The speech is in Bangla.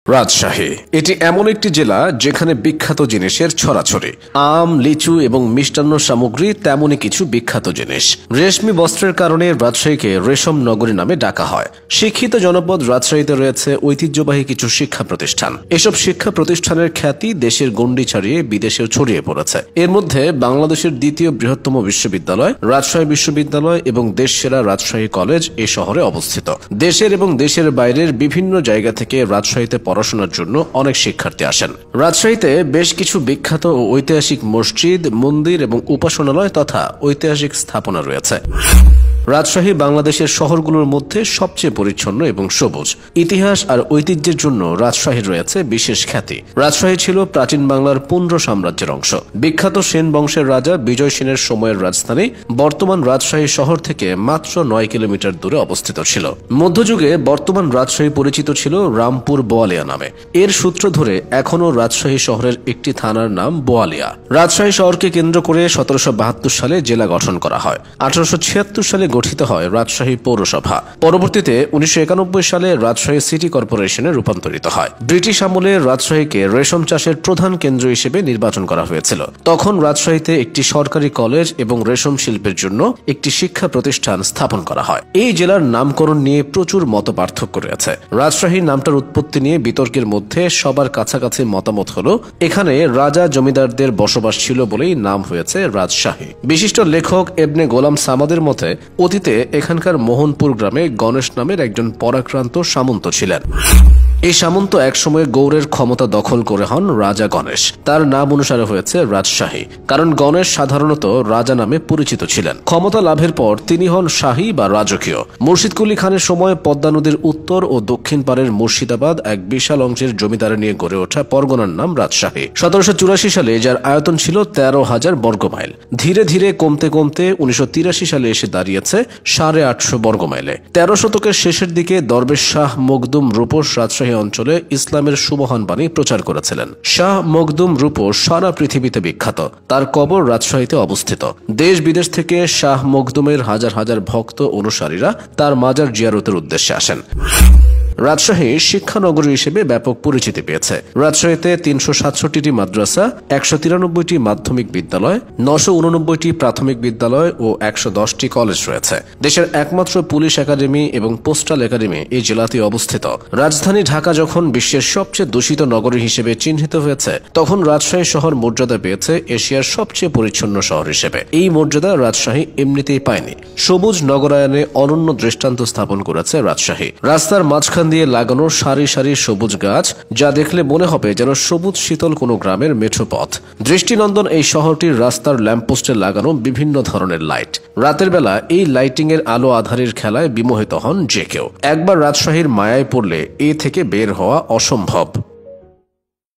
রাজশাহী এটি এমন একটি জেলা যেখানে বিখ্যাত জিনিসের ছড়াছড়ি। আম, লিচু এবং মিষ্টান্ন সামগ্রী তেমনই কিছু বিখ্যাত জিনিস। রেশমি বস্ত্রের কারণে রাজশাহীকে রেশম নগরী নামে ডাকা হয়। শিক্ষিত জনপদ রাজশাহীতে রয়েছে ঐতিহ্যবাহী কিছু শিক্ষা প্রতিষ্ঠান। এসব শিক্ষা প্রতিষ্ঠানের খ্যাতি দেশের গণ্ডি ছাড়িয়ে বিদেশেও ছড়িয়ে পড়েছে। এর মধ্যে বাংলাদেশের দ্বিতীয় বৃহত্তম বিশ্ববিদ্যালয় রাজশাহী বিশ্ববিদ্যালয় এবং দেশসেরা রাজশাহী কলেজ এ শহরে অবস্থিত। দেশের এবং দেশের বাইরের বিভিন্ন জায়গা থেকে রাজশাহীতে পড়াশোনার জন্য অনেক শিক্ষার্থী আসেন। রাজশাহীতে বেশ কিছু বিখ্যাত ও ঐতিহাসিক মসজিদ, মন্দির এবং উপাসনালয় তথা ঐতিহাসিক স্থাপনা রয়েছে। রাজশাহী বাংলাদেশের শহরগুলোর মধ্যে সবচেয়ে পরিচ্ছন্ন এবং সবুজ। ইতিহাস আর ঐতিহ্যের জন্য রাজশাহীর রয়েছে বিশেষ খ্যাতি। রাজশাহী ছিল প্রাচীন বাংলার পুন্ড্র সাম্রাজ্যের অংশ। বিখ্যাত সেন বংশের রাজা বিজয় সেনের সময়ের রাজধানী বর্তমান রাজশাহী শহর থেকে মাত্র 9 কিলোমিটার দূরে অবস্থিত ছিল। মধ্যযুগে বর্তমান রাজশাহী পরিচিত ছিল রামপুর বোয়ালিয়া নামে। এর সূত্র ধরে এখনও রাজশাহী শহরের একটি থানার নাম বোয়ালিয়া। রাজশাহী শহরকে কেন্দ্র করে 1772 সালে জেলা গঠন করা হয়। 1876 সালে গঠিত হয় রাজশাহী পৌরসভা। পরবর্তীতে 1991 সালে রাজশাহী সিটি কর্পোরেশনে রূপান্তরিত হয়। ব্রিটিশ আমলে রাজশাহীকে রেশম চাষের প্রধান কেন্দ্র হিসেবে নির্বাচন করা হয়েছিল। তখন রাজশাহীতে একটি সরকারি কলেজ এবং রেশম শিল্পের জন্য একটি শিক্ষা প্রতিষ্ঠান স্থাপন করা হয়। এই জেলার নামকরণ নিয়ে প্রচুর মতপার্থক্য রয়েছে। রাজশাহী নামটার উৎপত্তি নিয়ে বিতর্কের মধ্যে সবার কাছাকাছি মতামত হল এখানে রাজা জমিদারদের বসবাস ছিল বলেই নাম হয়েছে রাজশাহী। বিশিষ্ট লেখক এবনে গোলাম সামাদের মতে অতীতে এখানকার মোহনপুর গ্রামে গণেশ নামের একজন পরাক্রান্ত সামন্ত ছিলেন। এই সামন্ত একসময় গৌড়ের ক্ষমতা দখল করে হন রাজা গণেশ। তার নাম অনুসারে হয়েছে রাজশাহী, কারণ গণেশ সাধারণত রাজা নামে পরিচিত ছিলেন। ক্ষমতা লাভের পর তিনি হন শাহী বা রাজকীয়। মুর্শিদ কুলি খানের সময় পদ্মা নদীর উত্তর ও দক্ষিণ পারের মুর্শিদাবাদ এক বিশাল অংশের জমিদারি নিয়ে গড়ে ওঠা পরগনার নাম রাজশাহী। 1784 সালে যার আয়তন ছিল 13,000 বর্গমাইল। ধীরে ধীরে কমতে কমতে 1983 সালে এসে দাঁড়িয়েছে 850 বর্গমাইলে। 13 শতকের শেষের দিকে দরবেশ শাহ মখদুম রূপস রাজশাহী অঞ্চলে ইসলামের সুমহান বাণী প্রচার করেছিলেন। শাহ মখদুম রূপস সারা পৃথিবীতে বিখ্যাত। তার কবর রাজশাহীতে অবস্থিত। দেশ বিদেশ থেকে শাহ মখদুমের হাজার হাজার ভক্ত অনুসারীরা তার মাজার জিয়ারতের উদ্দেশ্যে আসেন। রাজশাহী শিক্ষানগরী হিসেবে ব্যাপক পরিচিতি পেয়েছে। রাজশাহীতে 367টি মাদ্রাসা, 193টি মাধ্যমিক বিদ্যালয়, 989টি প্রাথমিক বিদ্যালয় ও 110টি কলেজ রয়েছে। দেশের একমাত্র পুলিশ একাডেমি এবং পোস্টাল একাডেমি এই জেলাতে অবস্থিত। রাজধানী ঢাকা যখন বিশ্বের সবচেয়ে দূষিত নগরী হিসেবে চিহ্নিত হয়েছে, তখন রাজশাহী শহর মর্যাদা পেয়েছে এশিয়ার সবচেয়ে পরিচ্ছন্ন শহর হিসেবে। এই মর্যাদা রাজশাহী এমনিতেই পায়নি। সবুজ নগরায়নে অনন্য দৃষ্টান্ত স্থাপন করেছে রাজশাহী। রাস্তার মাঝখান দিয়ে লাগানো সারি সারি সবুজ গাছ, যা দেখলে মনে হবে যেন সবুজ শীতল কোনো গ্রামের মেঠো পথ। দৃষ্টিনন্দন এই শহরটির রাস্তার ল্যাম্পপোস্টে লাগানো বিভিন্ন ধরনের লাইট। রাতের বেলা এই লাইটিং এর আলো আধারের খেলায় বিমোহিত হন যে কেউ। একবার রাজশাহীর মায়ায় পড়লে এ থেকে বের হওয়া অসম্ভব।